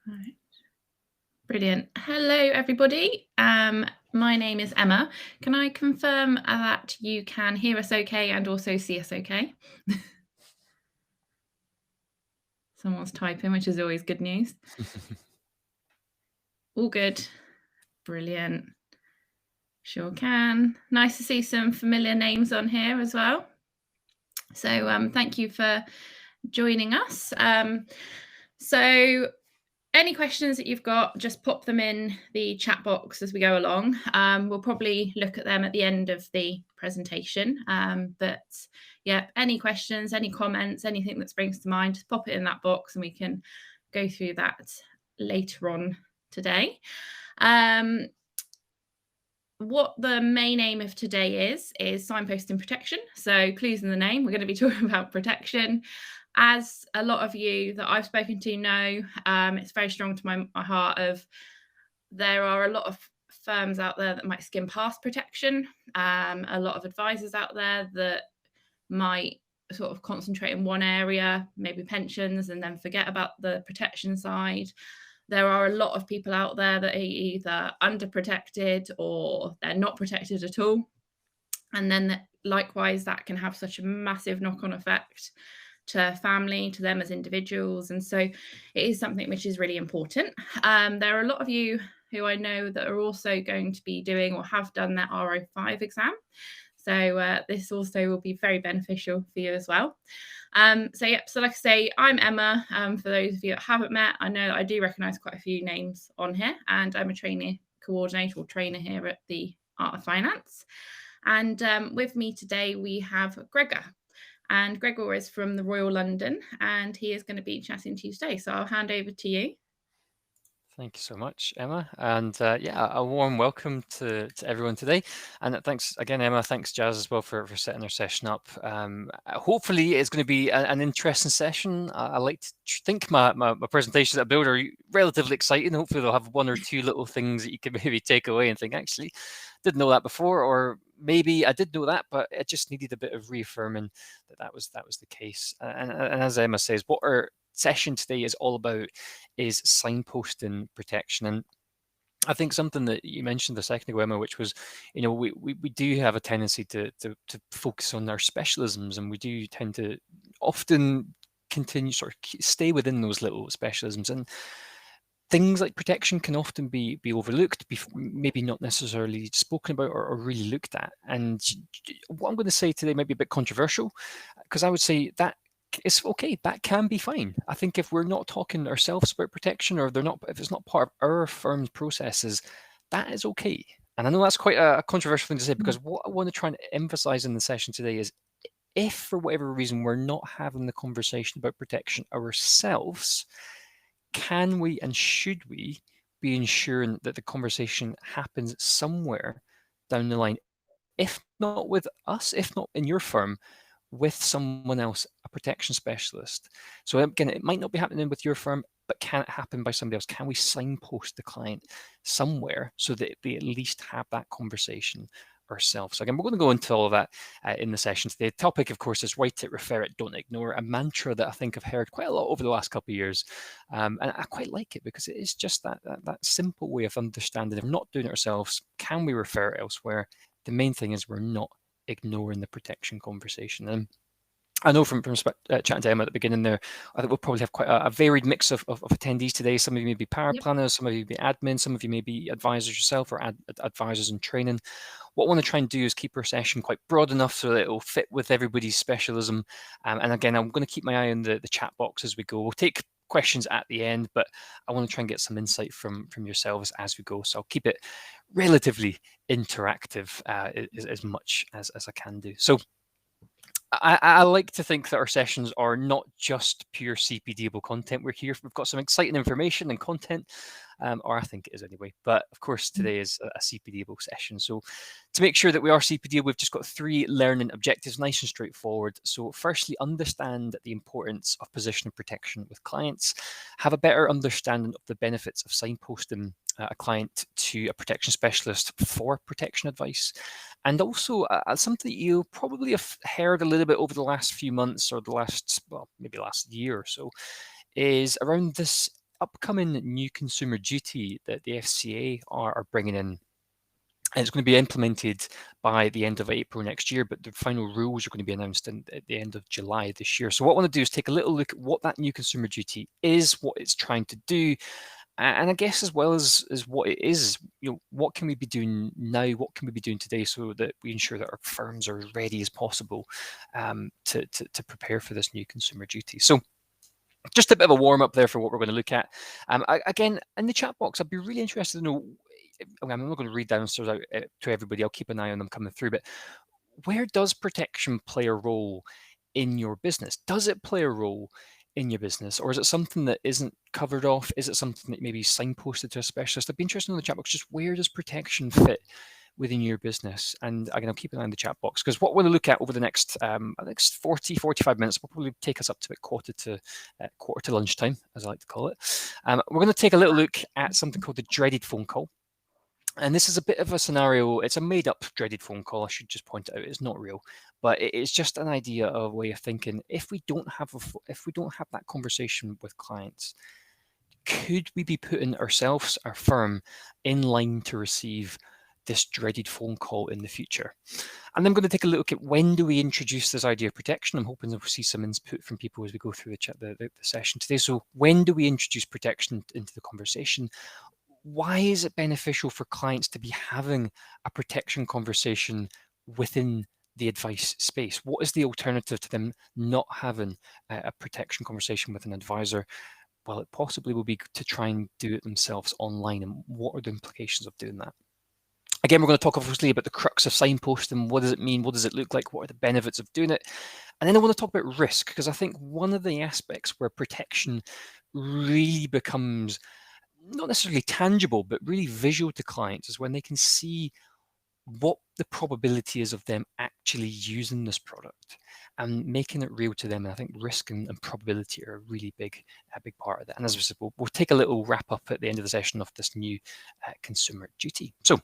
Right. Brilliant. Hello, everybody. My name is Emma. Can I confirm that you can hear us okay and also see us okay? Someone's typing, which is always good news. All good. Brilliant. Sure can. Nice to see some familiar names on here as well. So thank you for joining us. So any questions that you've got, just pop them in the chat box as we go along. We'll probably look at them at the end of the presentation. But yeah, any questions, any comments, anything that springs to mind, just pop it in that box and we can go through that later on today. What the main aim of today is signposting protection. So clues in the name, we're going to be talking about protection. As a lot of you that I've spoken to know, it's very strong to my heart of there are a lot of firms out there that might skim past protection. A lot of advisors out there that might sort of concentrate in one area, maybe pensions, and then forget about the protection side. There are a lot of people out there that are either underprotected or they're not protected at all. And then likewise, that can have such a massive knock-on effect to family, to them as individuals. And so it is something which is really important. There are a lot of you who I know that are also going to be doing or have done their RO5 exam. So this also will be very beneficial for you as well. So like I say, I'm Emma. For those of you that haven't met, I know that I do recognise quite a few names on here, and I'm a trainee coordinator or trainer here at the Art of Finance. And with me today, we have Gregor. And Gregor is from the Royal London, and he is going to be chatting to you today. So I'll hand over to you. Thank you so much, Emma. And yeah, a warm welcome to everyone today. And thanks again, Emma. Thanks, Jazz, as well for setting our session up. Hopefully, it's going to be an interesting session. I like to think my presentations that I build are relatively exciting. Hopefully, they'll have one or two little things that you can maybe take away and think, actually, didn't know that before, or maybe I did know that, but it just needed a bit of reaffirming that was the case. And as Emma says, what our session today is all about is signposting protection. And I think something that you mentioned a second ago, Emma, which was, we do have a tendency to focus on our specialisms, and we do tend to often continue sort of stay within those little specialisms. And things like protection can often be overlooked, maybe not necessarily spoken about or really looked at. And what I'm going to say today might be a bit controversial, because I would say that it's okay. That can be fine. I think if we're not talking ourselves about protection, or if it's not part of our firm's processes, that is okay. And I know that's quite a controversial thing to say, because what I want to try and emphasize in the session today is, if for whatever reason we're not having the conversation about protection ourselves, can we and should we be ensuring that the conversation happens somewhere down the line, if not with us, if not in your firm, with someone else, a protection specialist? So again, it might not be happening with your firm, but can it happen by somebody else? Can we signpost the client somewhere so that they at least have that conversation ourselves? So again, we're going to go into all of that in the session today. The topic, of course, is write it, refer it, don't ignore, a mantra that I think I've heard quite a lot over the last couple of years. And I quite like it, because it is just that simple way of understanding. If we're not doing it ourselves, can we refer it elsewhere? The main thing is we're not ignoring the protection conversation. And I know from chatting to Emma at the beginning there, I think we'll probably have quite a varied mix of attendees today. Some of you may be power planners, some of you may be admin, some of you may be advisors yourself, or advisors in training. What I want to try and do is keep our session quite broad enough so that it will fit with everybody's specialism. And again, I'm going to keep my eye on the chat box as we go. We'll take questions at the end, but I want to try and get some insight from yourselves as we go. So I'll keep it relatively interactive as much as I can do. So I like to think that our sessions are not just pure CPD-able content. We've got some exciting information and content, or I think it is anyway. But of course, today is a CPD-able session. So to make sure that we are CPD, we've just got 3 learning objectives, nice and straightforward. So firstly, understand the importance of position protection with clients, have a better understanding of the benefits of signposting a client to a protection specialist for protection advice. And also something that you probably have heard a little bit over the last few months, or maybe last year or so, is around this upcoming new consumer duty that the FCA are bringing in. And it's going to be implemented by the end of April next year, but the final rules are going to be announced at the end of July this year. So what I want to do is take a little look at what that new consumer duty is, what it's trying to do, and I guess as well as what it is, what can we be doing now? What can we be doing today so that we ensure that our firms are as ready as possible to prepare for this new consumer duty? So just a bit of a warm up there for what we're going to look at. Again, in the chat box, I'd be really interested to know. I'm not going to read downstairs out to everybody. I'll keep an eye on them coming through. But where does protection play a role in your business? Does it play a role in your business, or is it something that isn't covered off? Is it something that maybe signposted to a specialist? I'd be interested in the chat box. Just where does protection fit within your business? And again, I'll keep an eye on the chat box, because what we're going to look at over the next 45 minutes will probably take us up to quarter to lunchtime, as I like to call it. We're going to take a little look at something called the dreaded phone call. And this is a bit of a scenario. It's a made-up dreaded phone call. I should just point out it's not real, but it's just an idea of a way of thinking. If we don't have that conversation with clients, could we be putting ourselves, our firm, in line to receive this dreaded phone call in the future? And I'm going to take a look at when do we introduce this idea of protection. I'm hoping we'll see some input from people as we go through the session today. So when do we introduce protection into the conversation? Why is it beneficial for clients to be having a protection conversation within the advice space? What is the alternative to them not having a protection conversation with an advisor? Well, it possibly will be to try and do it themselves online. And what are the implications of doing that? Again, we're going to talk obviously about the crux of signposting. What does it mean? What does it look like? What are the benefits of doing it? And then I want to talk about risk, because I think one of the aspects where protection really becomes not necessarily tangible, but really visual to clients is when they can see what the probability is of them actually using this product and making it real to them. And I think risk and probability are a really big part of that. And as I said, we'll take a little wrap up at the end of the session of this new consumer duty. So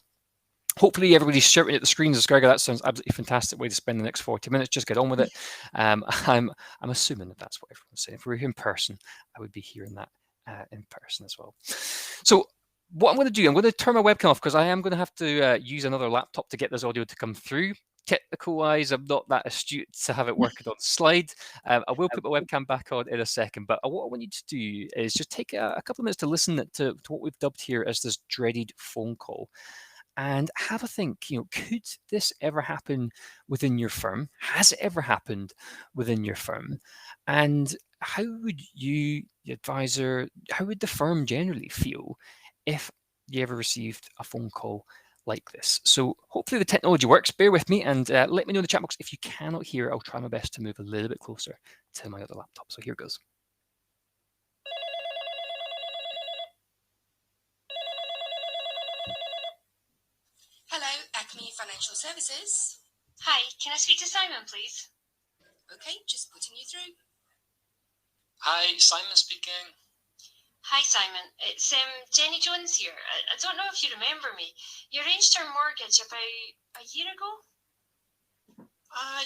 hopefully everybody's shouting at the screens as Gregor. That sounds absolutely fantastic way to spend the next 40 minutes. Just get on with it. I'm assuming that that's what everyone's saying. If we were in person, I would be hearing that in person as well. So what I'm going to do, I'm going to turn my webcam off, because I am going to have to use another laptop to get this audio to come through. Technical wise, I'm not that astute to have it working on slide. I will put my webcam back on in a second, but what I want you to do is just take a couple of minutes to listen to what we've dubbed here as this dreaded phone call. And have a think, could this ever happen within your firm? Has it ever happened within your firm? And how would you, the advisor, how would the firm generally feel if you ever received a phone call like this? So hopefully the technology works. Bear with me and let me know in the chat box if you cannot hear. I'll try my best to move a little bit closer to my other laptop. So here goes. Hello, Acme Financial Services. Hi, can I speak to Simon, please? Okay, just putting you through. Hi, Simon speaking. Hi, Simon. It's Jenny Jones here. I don't know if you remember me. You arranged our mortgage about a year ago?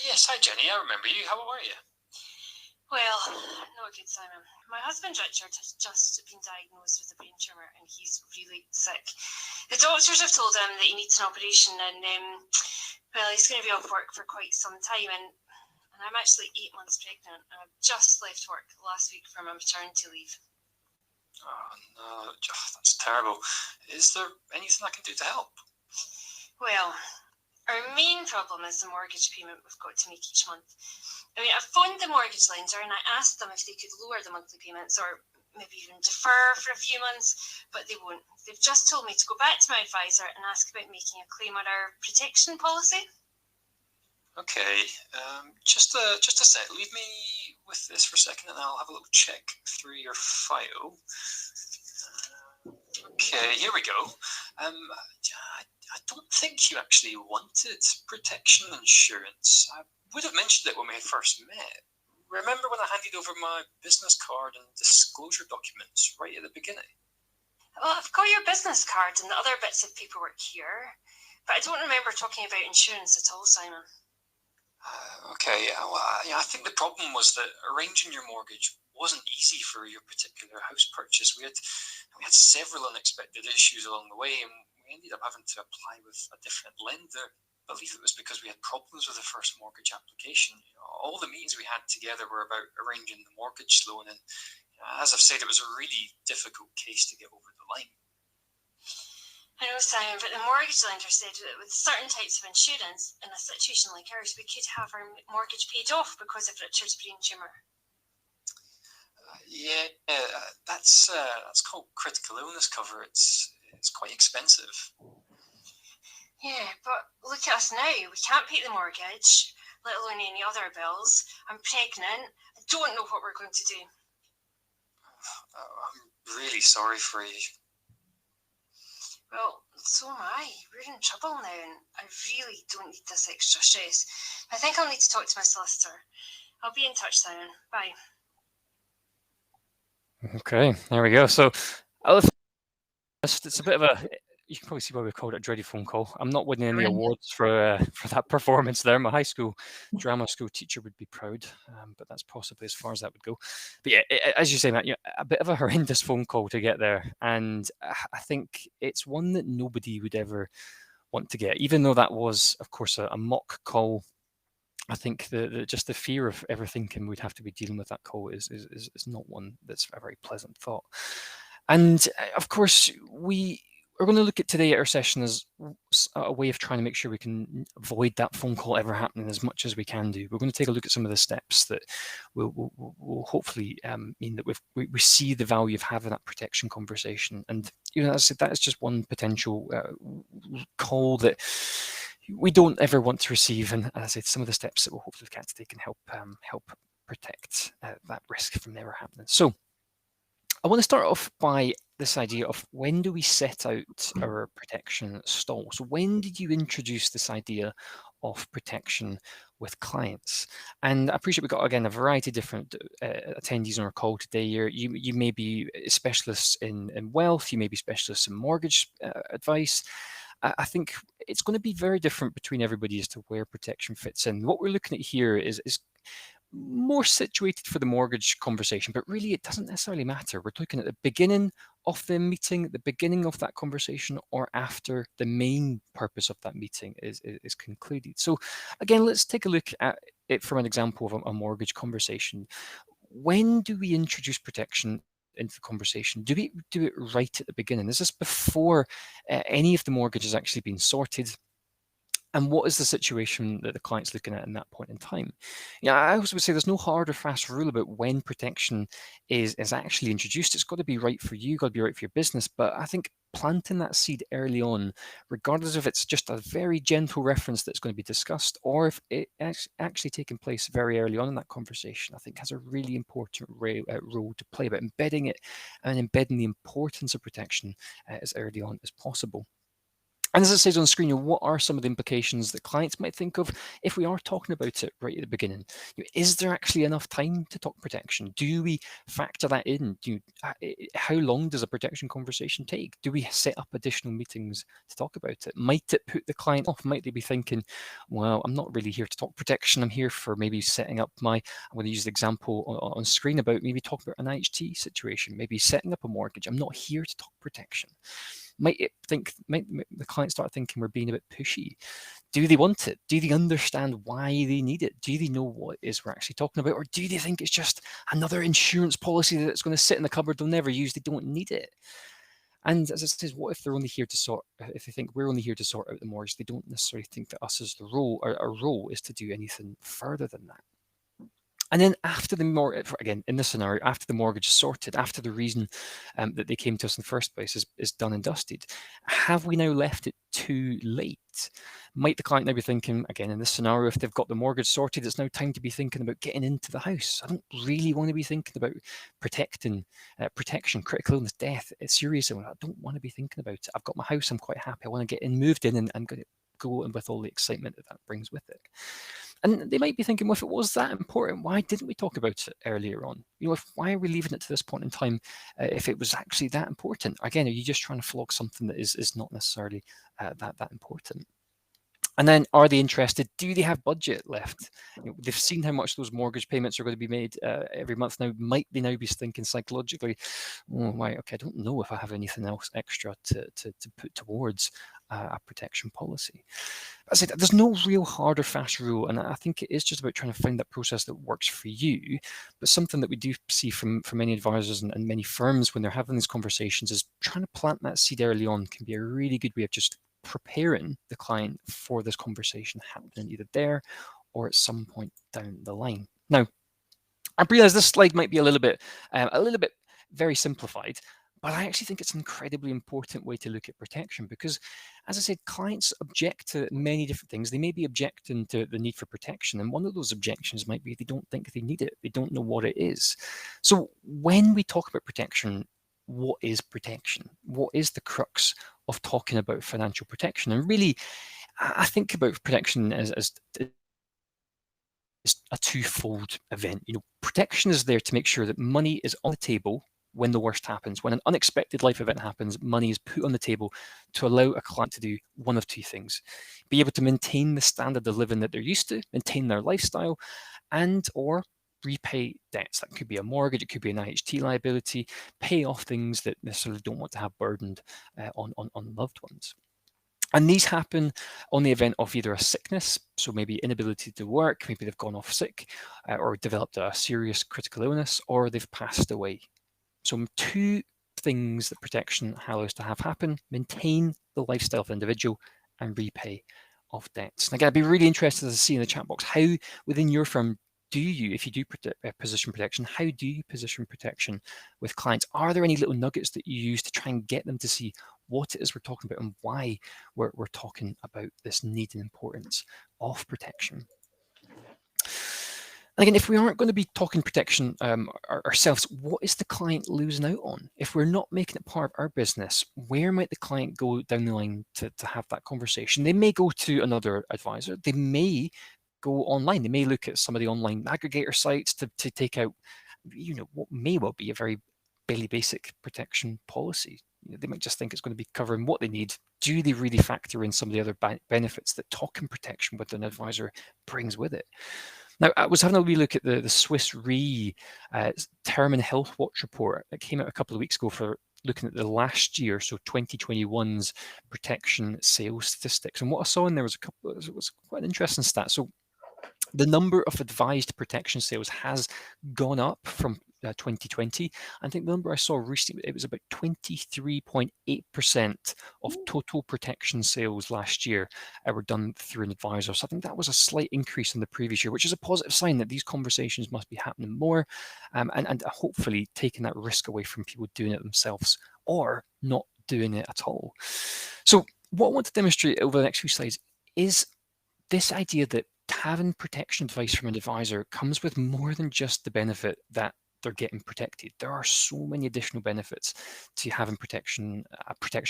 Yes, hi Jenny, I remember you. How are you? Well, no good, Simon. My husband Richard has just been diagnosed with a brain tumour and he's really sick. The doctors have told him that he needs an operation and, well, he's going to be off work for quite some time, and I'm actually 8 months pregnant. I've just left work last week for my maternity leave. Oh no, that's terrible. Is there anything I can do to help? Well, our main problem is the mortgage payment we've got to make each month. I mean, I phoned the mortgage lender and I asked them if they could lower the monthly payments or maybe even defer for a few months, but they won't. They've just told me to go back to my advisor and ask about making a claim on our protection policy. Okay, just a sec. Leave me with this for a second and I'll have a little check through your file. Okay, here we go. I don't think you actually wanted protection insurance. I would have mentioned it when we had first met. Remember when I handed over my business card and disclosure documents right at the beginning? Well, I've got your business card and the other bits of paperwork here, but I don't remember talking about insurance at all, Simon. Okay, well, I think the problem was that arranging your mortgage wasn't easy for your particular house purchase. We had several unexpected issues along the way, and we ended up having to apply with a different lender. I believe it was because we had problems with the first mortgage application. All the meetings we had together were about arranging the mortgage loan, and as I've said, it was a really difficult case to get over the line. I know, Simon, but the mortgage lender said that with certain types of insurance, in a situation like ours, we could have our mortgage paid off because of Richard's brain tumour. That's called critical illness cover. It's quite expensive. Yeah, but look at us now. We can't pay the mortgage, let alone any other bills. I'm pregnant. I don't know what we're going to do. I'm really sorry for you. Well, so am I. We're in trouble now, and I really don't need this extra stress. I think I'll need to talk to my solicitor. I'll be in touch, Simon. Bye. Okay, there we go. So it's a bit of a, you can probably see why we called it a dreaded phone call. I'm not winning any awards for that performance there. My high school drama school teacher would be proud, but that's possibly as far as that would go. But yeah, as you say, Matt, a bit of a horrendous phone call to get there, and I think it's one that nobody would ever want to get, even though that was, of course, a mock call. I think just the fear of ever thinking we'd have to be dealing with that call is not one that's a very pleasant thought. And of course, we're going to look at today at our session as a way of trying to make sure we can avoid that phone call ever happening as much as we can do. We're going to take a look at some of the steps that will hopefully mean that we see the value of having that protection conversation. And as I said, that is just one potential call that we don't ever want to receive. And as I said, some of the steps that we'll hopefully look at today can help protect that risk from never happening. So I want to start off by this idea of when do we set out our protection stall? So when did you introduce this idea of protection with clients? And I appreciate we've got, again, a variety of different attendees on our call today. You may be specialists in wealth, you may be specialists in mortgage advice. I think it's going to be very different between everybody as to where protection fits in. What we're looking at here is more situated for the mortgage conversation, but really it doesn't necessarily matter. We're looking at the beginning of the meeting, the beginning of that conversation, or after the main purpose of that meeting is concluded. So again, let's take a look at it from an example of a mortgage conversation. When do we introduce protection into the conversation? Do we do it right at the beginning? Is this before any of the mortgage has actually been sorted? And what is the situation that the client's looking at in that point in time? I also would say there's no hard or fast rule about when protection is actually introduced. It's got to be right for you, got to be right for your business. But I think planting that seed early on, regardless if it's just a very gentle reference that's going to be discussed, or if it's actually taking place very early on in that conversation, I think has a really important role to play about embedding it and embedding the importance of protection as early on as possible. And as it says on the screen, what are some of the implications that clients might think of if we are talking about it right at the beginning? Is there actually enough time to talk protection? Do we factor that in? How long does a protection conversation take? Do we set up additional meetings to talk about it? Might it put the client off? Might they be thinking, well, I'm not really here to talk protection. I'm here for maybe setting up I'm going to use the example on screen about maybe talking about an IHT situation, maybe setting up a mortgage. I'm not here to talk protection. Might the client start thinking we're being a bit pushy? Do they want it? Do they understand why they need it? Do they know what it is we're actually talking about? Or do they think it's just another insurance policy that's going to sit in the cupboard they'll never use? They don't need it. And as it says, what if they're only here to if they think we're only here to sort out the mortgage, they don't necessarily think that us as our role is to do anything further than that. And then after the mortgage, again, in this scenario, after the mortgage is sorted, after the reason that they came to us in the first place is done and dusted, have we now left it too late? Might the client now be thinking, again, in this scenario, if they've got the mortgage sorted, it's now time to be thinking about getting into the house. I don't really want to be thinking about protection, critical illness, death. It's serious. I don't want to be thinking about it. I've got my house. I'm quite happy. I want to get moved in, and I'm going to go in with all the excitement that brings with it. And they might be thinking, well, if it was that important, why didn't we talk about it earlier on? Why are we leaving it to this point in time if it was actually that important? Again, are you just trying to flog something that is not necessarily that important? And then, are they interested? Do they have budget left? They've seen how much those mortgage payments are going to be made every month now. Might they now be thinking psychologically, oh, right, okay, I don't know if I have anything else extra to put towards a protection policy. I said there's no real hard or fast rule, and I think it is just about trying to find that process that works for you. But something that we do see from many advisors and many firms when they're having these conversations is trying to plant that seed early on can be a really good way of just preparing the client for this conversation happening either there or at some point down the line. Now, I realize this slide might be a little bit very simplified, but I actually think it's an incredibly important way to look at protection because, as I said, clients object to many different things. They may be objecting to the need for protection, and one of those objections might be they don't think they need it. They don't know what it is. So when we talk about protection, what is protection? What is the crux of talking about financial protection? And really, I think about protection as a twofold event. Protection is there to make sure that money is on the table when the worst happens. When an unexpected life event happens, money is put on the table to allow a client to do one of two things: be able to maintain the standard of living that they're used to, maintain their lifestyle, and or repay debts. That could be a mortgage, it could be an IHT liability, pay off things that necessarily don't want to have burdened on loved ones. And these happen on the event of either a sickness, so maybe inability to work, maybe they've gone off sick or developed a serious critical illness, or they've passed away. So two things that protection allows to have happen: maintain the lifestyle of the individual and repay of debts. And again, I'd be really interested to see in the chat box how within your firm do you, if you do position protection, how do you position protection with clients? Are there any little nuggets that you use to try and get them to see what it is we're talking about and why we're talking about this need and importance of protection? And again, if we aren't going to be talking protection ourselves, what is the client losing out on? If we're not making it part of our business, where might the client go down the line to have that conversation? They may go to another advisor. They may go online. They may look at some of the online aggregator sites to take out, what may well be a very barely basic protection policy. They might just think it's going to be covering what they need. Do they really factor in some of the other benefits that talking protection with an advisor brings with it? Now, I was having a wee look at the Swiss Re Term and Health Watch report that came out a couple of weeks ago for looking at the last year, so 2021's protection sales statistics. And what I saw in there was was quite an interesting stat. So the number of advised protection sales has gone up from 2020. I think the number I saw recently, it was about 23.8% of total protection sales last year were done through an advisor. So I think that was a slight increase in the previous year, which is a positive sign that these conversations must be happening more and hopefully taking that risk away from people doing it themselves or not doing it at all. So what I want to demonstrate over the next few slides is this idea that having protection advice from an advisor comes with more than just the benefit that they're getting protected. There are so many additional benefits to having a protection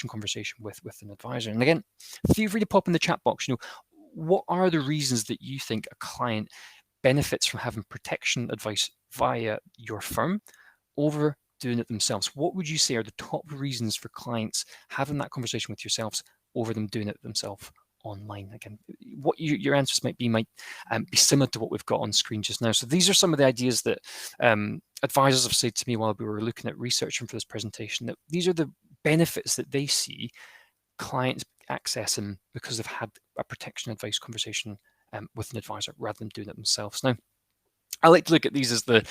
conversation with an advisor. And again, feel free to pop in the chat box, what are the reasons that you think a client benefits from having protection advice via your firm over doing it themselves? What would you say are the top reasons for clients having that conversation with yourselves over them doing it themselves online? Again, what your answers might be similar to what we've got on screen just now. So these are some of the ideas that advisors have said to me while we were looking at researching for this presentation, that these are the benefits that they see clients accessing because they've had a protection advice conversation with an advisor rather than doing it themselves. Now, I like to look at these as the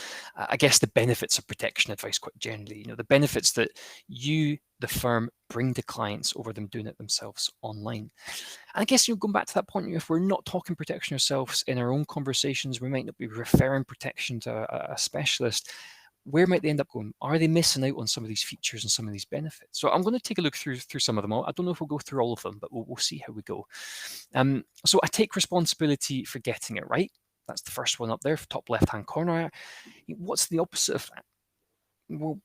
benefits of protection advice quite generally. The benefits that you, the firm, bring to clients over them doing it themselves online. And I guess going back to that point, if we're not talking protection ourselves in our own conversations, we might not be referring protection to a specialist. Where might they end up going? Are they missing out on some of these features and some of these benefits? So I'm going to take a look through some of them. I don't know if we'll go through all of them, but we'll see how we go. So I take responsibility for getting it right. That's the first one up there, top left-hand corner. What's the opposite of that? Well,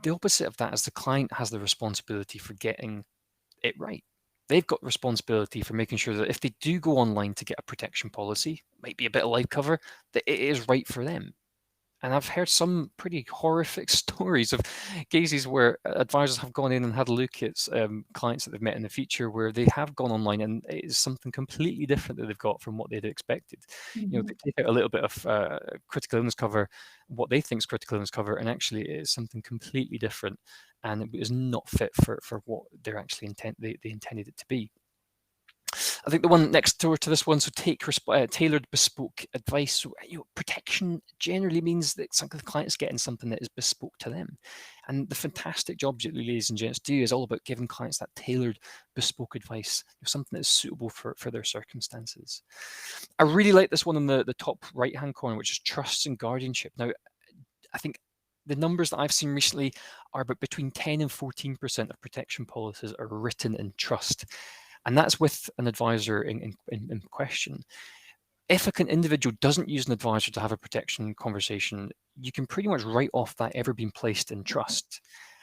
the opposite of that is the client has the responsibility for getting it right. They've got responsibility for making sure that if they do go online to get a protection policy, might be a bit of life cover, that it is right for them. And I've heard some pretty horrific stories of cases where advisors have gone in and had a look at clients that they've met in the future where they have gone online and it is something completely different that they've got from what they'd expected. Mm-hmm. They take out a little bit of critical illness cover, what they think is critical illness cover, and actually it is something completely different, and it is not fit for what they're actually they intended it to be. I think the one next door to this one, so take tailored bespoke advice. So, protection generally means that the client's getting something that is bespoke to them. And the fantastic jobs that ladies and gents do is all about giving clients that tailored bespoke advice, something that is suitable for their circumstances. I really like this one in the top right-hand corner, which is trusts and guardianship. Now, I think the numbers that I've seen recently are about between 10 and 14% of protection policies are written in trust. And that's with an advisor in question. If an individual doesn't use an advisor to have a protection conversation, you can pretty much write off that ever being placed in trust.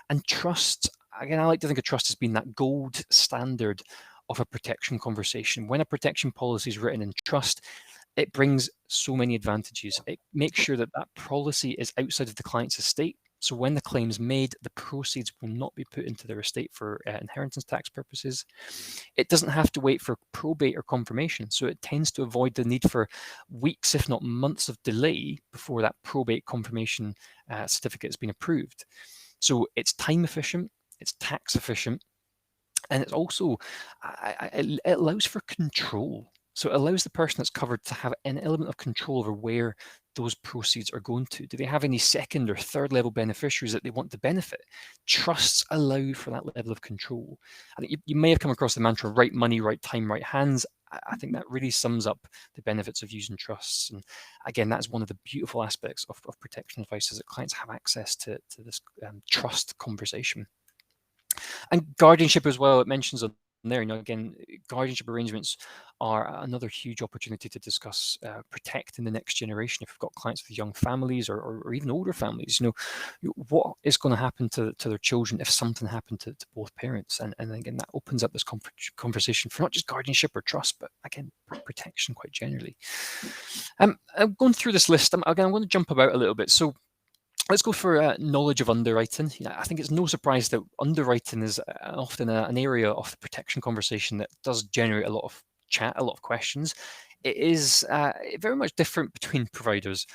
And trust, again, I like to think of trust as being that gold standard of a protection conversation. When a protection policy is written in trust, it brings so many advantages. It makes sure that that policy is outside of the client's estate. So when the claim is made, the proceeds will not be put into their estate for inheritance tax purposes. It doesn't have to wait for probate or confirmation. So it tends to avoid the need for weeks, if not months of delay before that probate confirmation certificate has been approved. So it's time efficient, it's tax efficient, and it's also, it allows for control. So it allows the person that's covered to have an element of control over where those proceeds are going to. Do they have any second or third level beneficiaries that they want to benefit? Trusts allow for that level of control. I think you may have come across the mantra, right money, right time, right hands. I think that really sums up the benefits of using trusts. And again, that's one of the beautiful aspects of protection advice, is that clients have access to this trust conversation. And guardianship as well, it mentions on there, again, guardianship arrangements are another huge opportunity to discuss protecting the next generation. If we've got clients with young families or even older families, what is going to happen to their children if something happened to both parents? And again, that opens up this conversation for not just guardianship or trust, but again, protection quite generally. I'm going through this list. I'm going to jump about a little bit. So let's go for knowledge of underwriting. I think it's no surprise that underwriting is often an area of the protection conversation that does generate a lot of chat, a lot of questions. It is very much different between providers.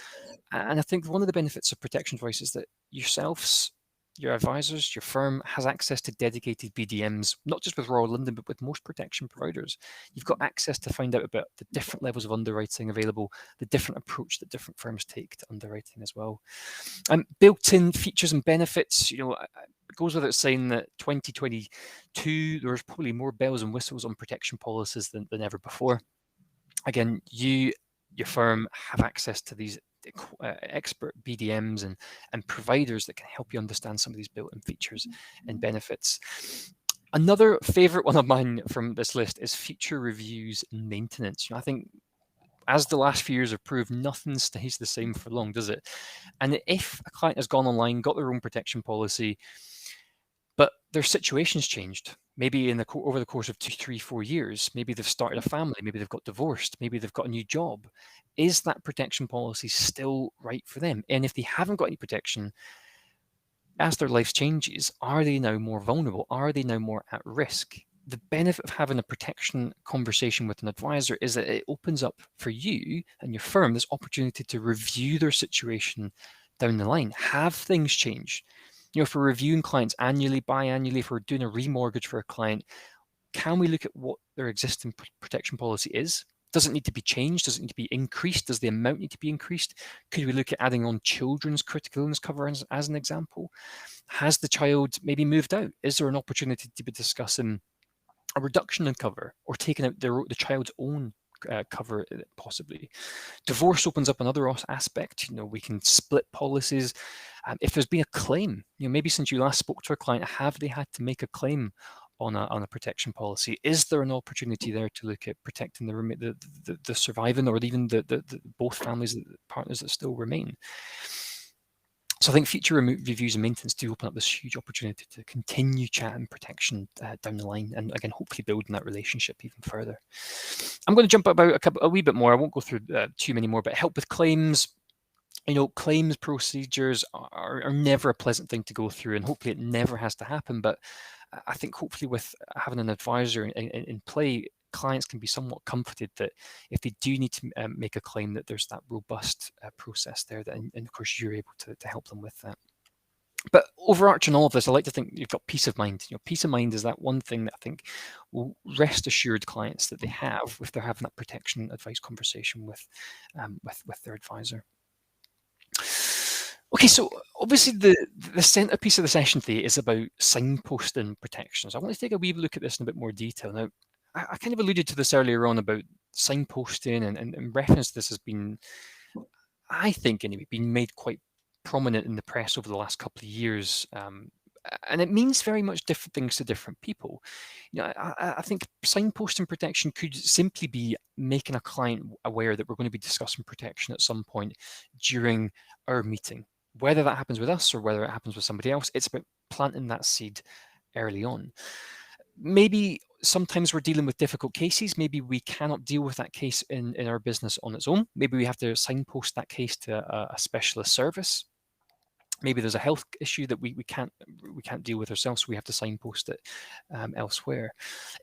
And I think one of the benefits of protection advice is that yourselves, your advisors, your firm has access to dedicated BDMs, not just with Royal London, but with most protection providers. You've got access to find out about the different levels of underwriting available, the different approach that different firms take to underwriting as well. Built-in features and benefits, it goes without saying that 2022, there's probably more bells and whistles on protection policies than ever before. Again, your firm have access to these expert BDMs and providers that can help you understand some of these built-in features and benefits. Another favorite one of mine from this list is feature reviews and maintenance. I think, as the last few years have proved, nothing stays the same for long, does it? And if a client has gone online, got their own protection policy, but their situation's changed, maybe over the course of 2, 3, 4 years, maybe they've started a family, maybe they've got divorced, maybe they've got a new job, is that protection policy still right for them? And if they haven't got any protection, as their life changes, are they now more vulnerable? Are they now more at risk? The benefit of having a protection conversation with an advisor is that it opens up for you and your firm this opportunity to review their situation down the line. Have things changed? If we're reviewing clients annually, biannually, if we're doing a remortgage for a client, can we look at what their existing protection policy is? Does it need to be changed? Does it need to be increased? Does the amount need to be increased? Could we look at adding on children's critical illness cover as an example? Has the child maybe moved out? Is there an opportunity to be discussing a reduction in cover or taking out the child's own cover possibly? Divorce opens up another aspect. We can split policies. If there's been a claim, maybe since you last spoke to a client, have they had to make a claim on a protection policy? Is there an opportunity there to look at protecting the surviving, or even the both families, partners that still remain? So I think future reviews and maintenance do open up this huge opportunity to continue chatting protection down the line, and again, hopefully building that relationship even further. I'm going to jump about a wee bit more. I won't go through too many more, but help with claims, Claims procedures are never a pleasant thing to go through, and hopefully it never has to happen. But I think hopefully with having an advisor in play, clients can be somewhat comforted that if they do need to make a claim, that there's that robust process there, and of course you're able to help them with that. But overarching all of this, I like to think you've got peace of mind. Peace of mind is that one thing that I think will rest assured clients that they have if they're having that protection advice conversation with their advisor. Okay, so obviously the centerpiece of the session today is about signposting protections. I want to take a wee look at this in a bit more detail. Now, I kind of alluded to this earlier on about signposting, and reference to this has been, I think anyway, been made quite prominent in the press over the last couple of years. And it means very much different things to different people. I think signposting protection could simply be making a client aware that we're going to be discussing protection at some point during our meeting. Whether that happens with us or whether it happens with somebody else, it's about planting that seed early on. Maybe sometimes we're dealing with difficult cases. Maybe we cannot deal with that case in our business on its own. Maybe we have to signpost that case to a specialist service. Maybe there's a health issue that we can't deal with ourselves, so we have to signpost it elsewhere.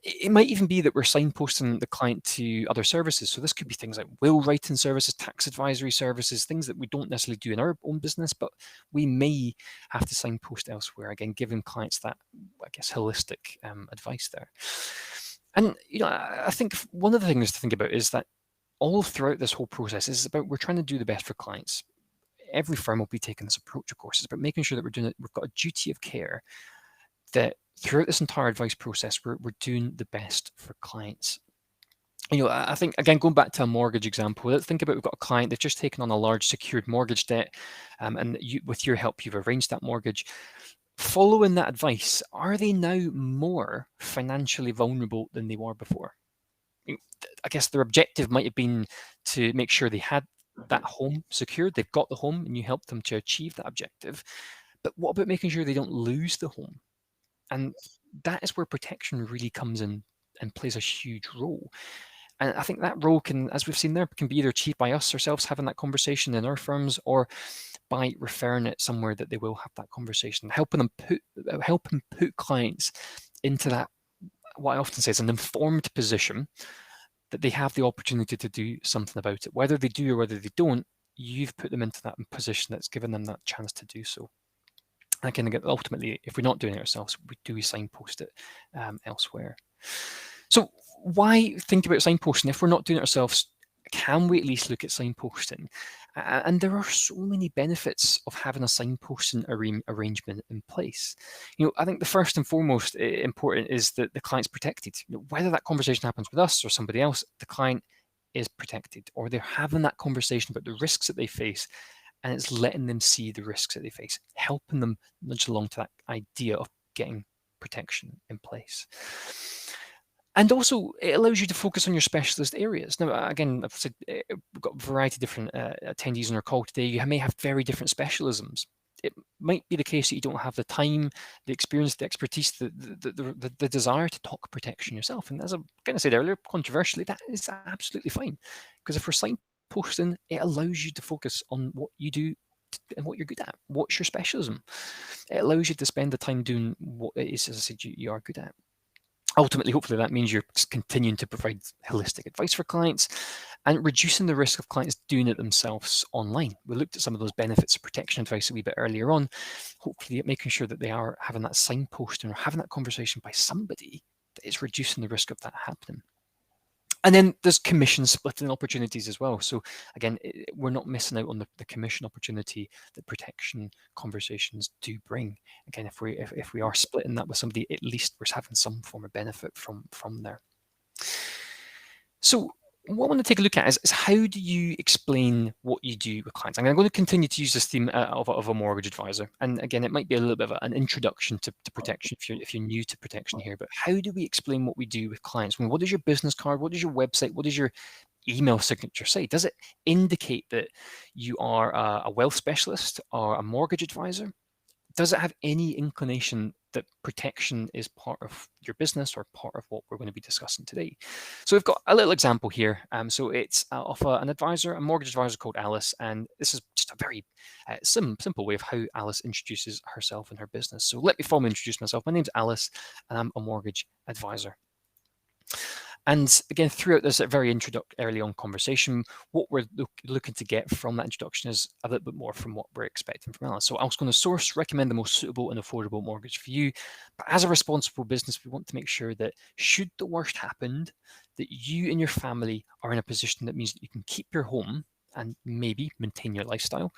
It might even be that we're signposting the client to other services. So this could be things like will writing services, tax advisory services, things that we don't necessarily do in our own business, but we may have to signpost elsewhere. Again, giving clients that, I guess, holistic advice there. And I think one of the things to think about is that all throughout this whole process is about we're trying to do the best for clients. Every firm will be taking this approach, of course. It's about making sure that we're doing it. We've got a duty of care that throughout this entire advice process, we're doing the best for clients. I think, again, going back to a mortgage example, let's think about we've got a client that's just taken on a large secured mortgage debt, and with your help, you've arranged that mortgage. Following that advice, are they now more financially vulnerable than they were before? I guess their objective might have been to make sure they had that home secured. They've got the home and you help them to achieve that objective. But what about making sure they don't lose the home? And that is where protection really comes in and plays a huge role. And I think that role can, as we've seen there, can be either achieved by us ourselves having that conversation in our firms, or by referring it somewhere that they will have that conversation, helping put clients into that, what I often say is an informed position, that they have the opportunity to do something about it. Whether they do or whether they don't, you've put them into that position that's given them that chance to do so. And again, ultimately, if we're not doing it ourselves, we signpost it elsewhere. So why think about signposting? If we're not doing it ourselves, can we at least look at signposting? And there are so many benefits of having a signposting arrangement in place. I think the first and foremost important is that the client's protected. Whether that conversation happens with us or somebody else, the client is protected, or they're having that conversation about the risks that they face, and it's letting them see the risks that they face, helping them nudge along to that idea of getting protection in place. And also, it allows you to focus on your specialist areas. Now, again, I've said we've got a variety of different attendees on our call today. You may have very different specialisms. It might be the case that you don't have the time, the experience, the expertise, the desire to talk protection yourself. And as I kind of said earlier, controversially, that is absolutely fine. Because if we're signposting, it allows you to focus on what you do and what you're good at. What's your specialism? It allows you to spend the time doing what it is, as I said, you are good at. Ultimately, hopefully that means you're continuing to provide holistic advice for clients and reducing the risk of clients doing it themselves online. We looked at some of those benefits of protection advice a wee bit earlier on. Hopefully making sure that they are having that signposting or having that conversation by somebody that is reducing the risk of that happening. And then there's commission splitting opportunities as well. So again, we're not missing out on the commission opportunity that protection conversations do bring. Again, if we are splitting that with somebody, at least we're having some form of benefit from there. So what I want to take a look at is how do you explain what you do with clients? I'm going to continue to use this theme of a mortgage advisor. And again, it might be a little bit of an introduction to protection if you're new to protection here. But how do we explain what we do with clients? I mean, what is your business card? What is your website? What does your email signature say? Does it indicate that you are a wealth specialist or a mortgage advisor? Does it have any inclination that protection is part of your business or part of what we're going to be discussing today. So we've got a little example here. So it's of an advisor, a mortgage advisor called Alice, and this is just a very simple way of how Alice introduces herself and her business. So let me formally introduce myself. My name's Alice, and I'm a mortgage advisor. And again, throughout this very early on conversation, what we're looking to get from that introduction is a little bit more from what we're expecting from Alice. So I was going to recommend the most suitable and affordable mortgage for you. But as a responsible business, we want to make sure that should the worst happen, that you and your family are in a position that means that you can keep your home and maybe maintain your lifestyle.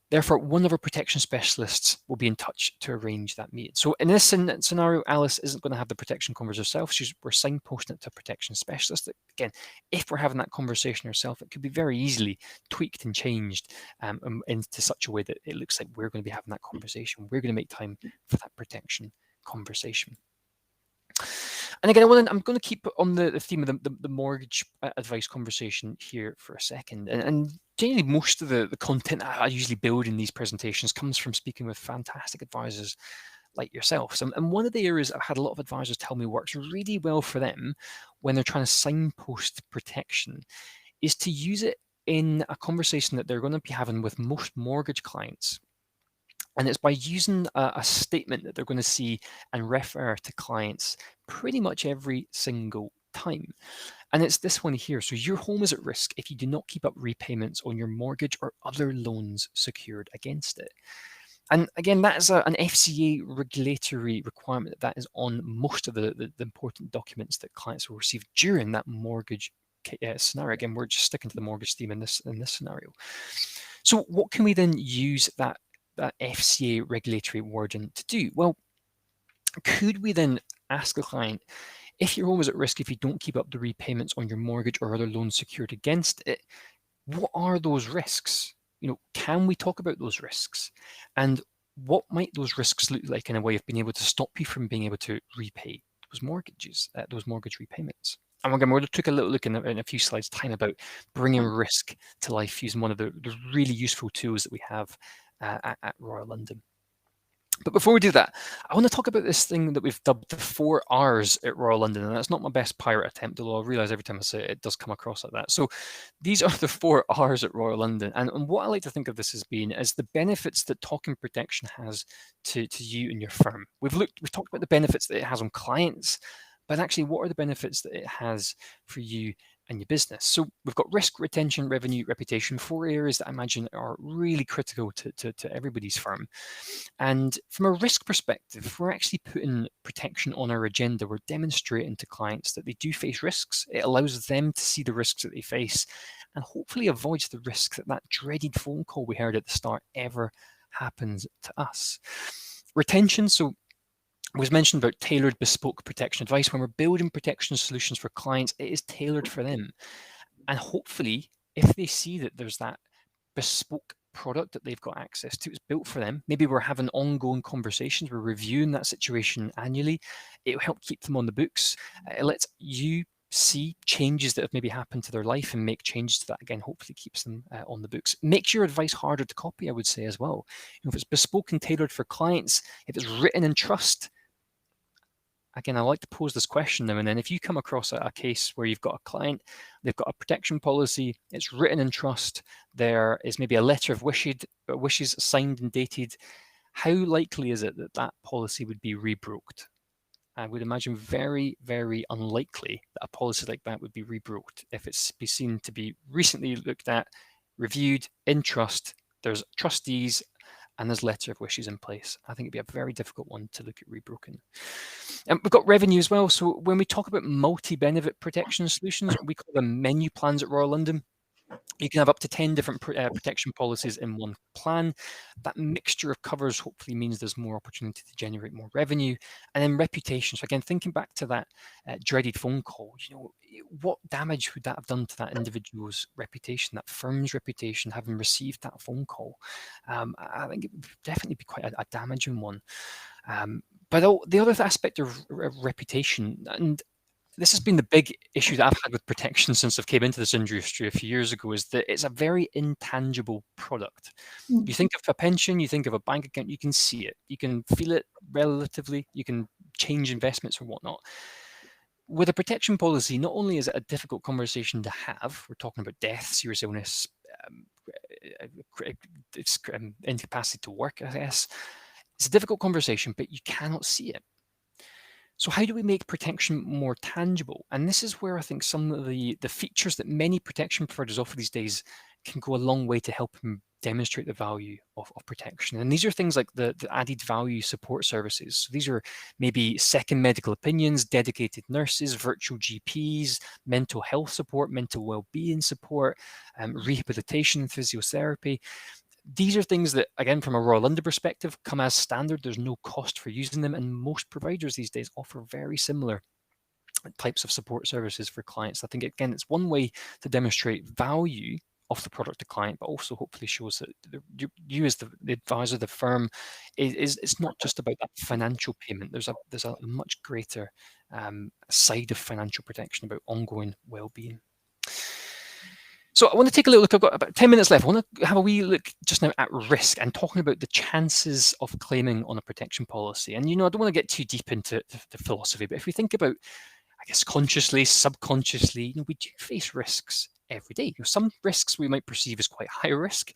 Therefore, one of our protection specialists will be in touch to arrange that meeting. So in this scenario, Alice isn't going to have the protection covers herself. We're signposting it to a protection specialist. Again, if we're having that conversation herself, it could be very easily tweaked and changed into such a way that it looks like we're going to be having that conversation. We're going to make time for that protection conversation. And again, I'm going to keep on the theme of the mortgage advice conversation here for a second. And generally, most of the content I usually build in these presentations comes from speaking with fantastic advisors like yourselves. And one of the areas I've had a lot of advisors tell me works really well for them when they're trying to signpost protection is to use it in a conversation that they're going to be having with most mortgage clients. And it's by using a statement that they're going to see and refer to clients pretty much every single time. And it's this one here. So your home is at risk if you do not keep up repayments on your mortgage or other loans secured against it. And again, that is an FCA regulatory requirement that is on most of the important documents that clients will receive during that mortgage scenario. Again, we're just sticking to the mortgage theme in this scenario. So what can we then use that FCA regulatory wording to do? Well, could we then ask the client, if your home is at risk if you don't keep up the repayments on your mortgage or other loans secured against it, what are those risks? Can we talk about those risks? And what might those risks look like in a way of being able to stop you from being able to repay those mortgages, those mortgage repayments? And again, we're going to take a little look in a few slides' time about bringing risk to life using one of the really useful tools that we have at Royal London. But before we do that, I want to talk about this thing that we've dubbed the 4 R's at Royal London. And that's not my best pirate attempt, although I realise every time I say it, it does come across like that. So these are the 4 R's at Royal London. And what I like to think of this as being is the benefits that talking protection has to you and your firm. We've talked about the benefits that it has on clients, but actually, what are the benefits that it has for you and your business? So we've got risk, retention, revenue, reputation, 4 areas that I imagine are really critical to everybody's firm. And from a risk perspective, we're actually putting protection on our agenda. We're demonstrating to clients that they do face risks. It allows them to see the risks that they face and hopefully avoids the risk that dreaded phone call we heard at the start ever happens to us. Retention, so was mentioned about tailored bespoke protection advice. When we're building protection solutions for clients, it is tailored for them. And hopefully, if they see that there's that bespoke product that they've got access to, it's built for them. Maybe we're having ongoing conversations, we're reviewing that situation annually. It will help keep them on the books. It lets you see changes that have maybe happened to their life and make changes to that. Again, hopefully keeps them on the books. Makes your advice harder to copy, I would say as well. If it's bespoke and tailored for clients, if it's written in trust, again, I like to pose this question now and then. If you come across a case where you've got a client, they've got a protection policy, it's written in trust, there is maybe a letter of wishes signed and dated, how likely is it that that policy would be rebroked? I would imagine very, very unlikely that a policy like that would be rebroked if it's be seen to be recently looked at, reviewed, in trust, there's trustees, and there's letter of wishes in place. I think it'd be a very difficult one to look at rebroken. And we've got revenue as well. So when we talk about multi-benefit protection solutions, we call them menu plans at Royal London. You can have up to 10 different protection policies in one plan. That mixture of covers hopefully means there's more opportunity to generate more revenue. And then reputation. So again, thinking back to that dreaded phone call, what damage would that have done to that individual's reputation, that firm's reputation, having received that phone call? I think it would definitely be quite a damaging one. But the other aspect of reputation, and this has been the big issue that I've had with protection since I've came into this industry a few years ago, is that it's a very intangible product. You think of a pension, you think of a bank account, you can see it, you can feel it relatively, you can change investments or whatnot. With a protection policy, not only is it a difficult conversation to have, we're talking about death, serious illness, incapacity to work, I guess. It's a difficult conversation, but you cannot see it. So how do we make protection more tangible? And this is where I think some of the features that many protection providers offer these days can go a long way to help them demonstrate the value of protection. And these are things like the added value support services. So these are maybe second medical opinions, dedicated nurses, virtual GPs, mental health support, mental well-being support, rehabilitation and physiotherapy. These are things that, again, from a Royal London perspective, come as standard. There's no cost for using them, and most providers these days offer very similar types of support services for clients. I think, again, it's one way to demonstrate value of the product to client, but also hopefully shows that you as the advisor, the firm, it's not just about that financial payment. There's a much greater side of financial protection about ongoing well-being. So I want to take a little look. I've got about 10 minutes left. I want to have a wee look just now at risk and talking about the chances of claiming on a protection policy. And, I don't want to get too deep into the philosophy, but if we think about, I guess, consciously, subconsciously, we do face risks every day. Some risks we might perceive as quite high risk,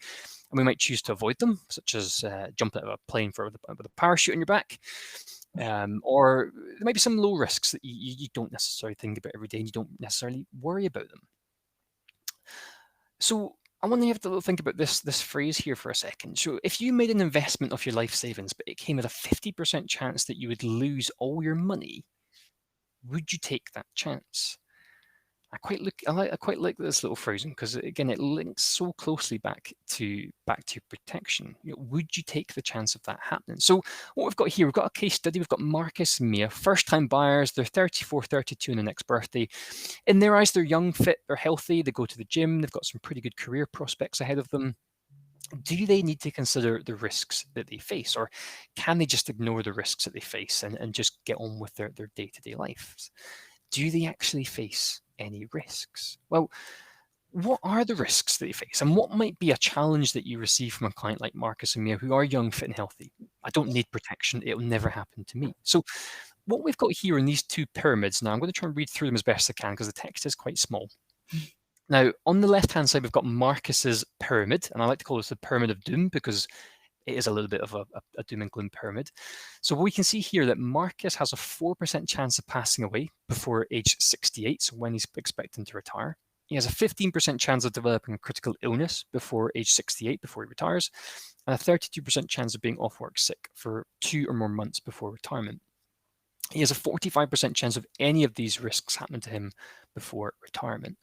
and we might choose to avoid them, such as jumping out of a plane with a parachute on your back. Or there might be some low risks that you don't necessarily think about every day, and you don't necessarily worry about them. So I want you to think about this phrase here for a second. So if you made an investment of your life savings, but it came with a 50% chance that you would lose all your money, would you take that chance? I quite like this little phrasing because, again, it links so closely back to protection. Would you take the chance of that happening? So what we've got here, we've got a case study. We've got Marcus and Mia, first-time buyers. They're 34, 32 in the next birthday. In their eyes, they're young, fit, they're healthy. They go to the gym. They've got some pretty good career prospects ahead of them. Do they need to consider the risks that they face, or can they just ignore the risks that they face and just get on with their day-to-day lives? Do they actually face any risks? Well, what are the risks that you face, and what might be a challenge that you receive from a client like Marcus and Mia, who are young, fit and healthy? I don't need protection. It will never happen to me. So what we've got here in these two pyramids, now I'm going to try and read through them as best I can because the text is quite small. Now, on the left-hand side, we've got Marcus's pyramid, and I like to call this the pyramid of doom because it is a little bit of a doom and gloom pyramid. So we can see here that Marcus has a 4% chance of passing away before age 68, so when he's expecting to retire. He has a 15% chance of developing a critical illness before age 68, before he retires, and a 32% chance of being off work sick for 2 or more months before retirement. He has a 45% chance of any of these risks happening to him before retirement.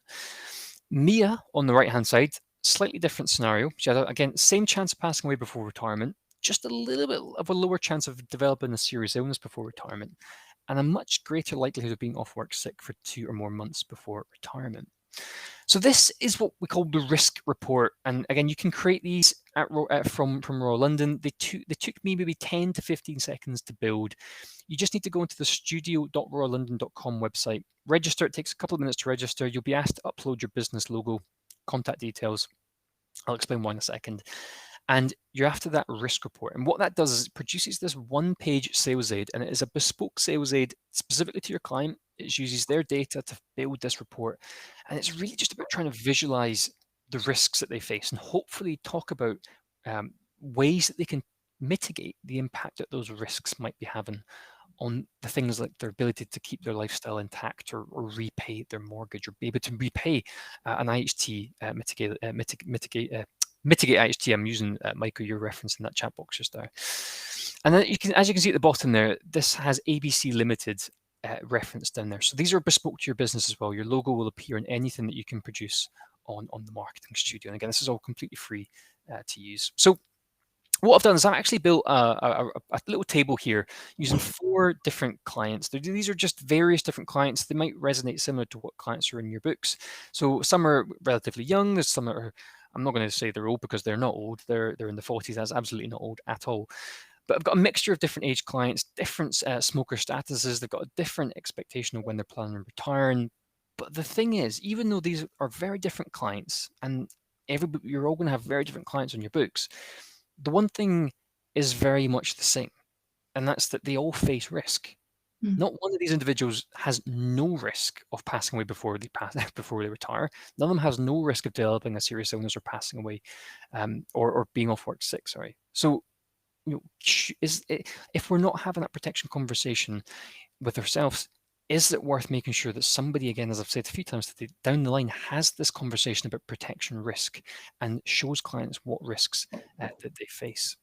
Mia, on the right-hand side, slightly different scenario. She has, again, same chance of passing away before retirement, just a little bit of a lower chance of developing a serious illness before retirement, and a much greater likelihood of being off work sick for 2 or more months before retirement. So this is what we call the risk report. And again, you can create these from Royal London. They took me maybe 10 to 15 seconds to build. You just need to go into the studio.royallondon.com website, register. It takes a couple of minutes to register. You'll be asked to upload your business logo, contact details. I'll explain why in a second. And you're after that risk report. And what that does is it produces this one-page sales aid, and it is a bespoke sales aid specifically to your client. It uses their data to build this report. And it's really just about trying to visualize the risks that they face and hopefully talk about ways that they can mitigate the impact that those risks might be having on the things like their ability to keep their lifestyle intact or repay their mortgage or be able to repay an IHT mitigate IHT. I'm using Michael, your reference in that chat box just there. And then as you can see at the bottom there, this has ABC Limited reference down there. So these are bespoke to your business as well. Your logo will appear in anything that you can produce on the marketing studio. And again, this is all completely free to use. So what I've done is I've actually built a little table here using 4 different clients. These are just various different clients. They might resonate similar to what clients are in your books. So some are relatively young. There's some that are, I'm not going to say they're old because they're not old. They're in the 40s. That's absolutely not old at all. But I've got a mixture of different age clients, different smoker statuses. They've got a different expectation of when they're planning on retiring. But the thing is, even though these are very different clients, and you're all going to have very different clients on your books, the one thing is very much the same, and that's that they all face risk. Not one of these individuals has no risk of passing away before they retire. None of them has no risk of developing a serious illness or passing away, or being off work sick. Sorry. So, if we're not having that protection conversation with ourselves, is it worth making sure that somebody, again, as I've said a few times today, down the line has this conversation about protection risk and shows clients what risks that they face?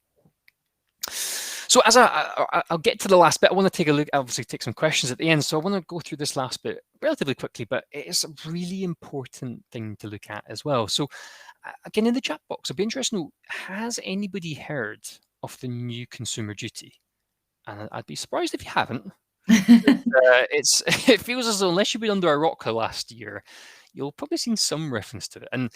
So as I'll get to the last bit, I want to take a look, obviously take some questions at the end. So I want to go through this last bit relatively quickly, but it's a really important thing to look at as well. So again, in the chat box, I'd be interested to know, has anybody heard of the new consumer duty? And I'd be surprised if you haven't. It feels as though, unless you've been under a rock the last year, you'll probably seen some reference to it. And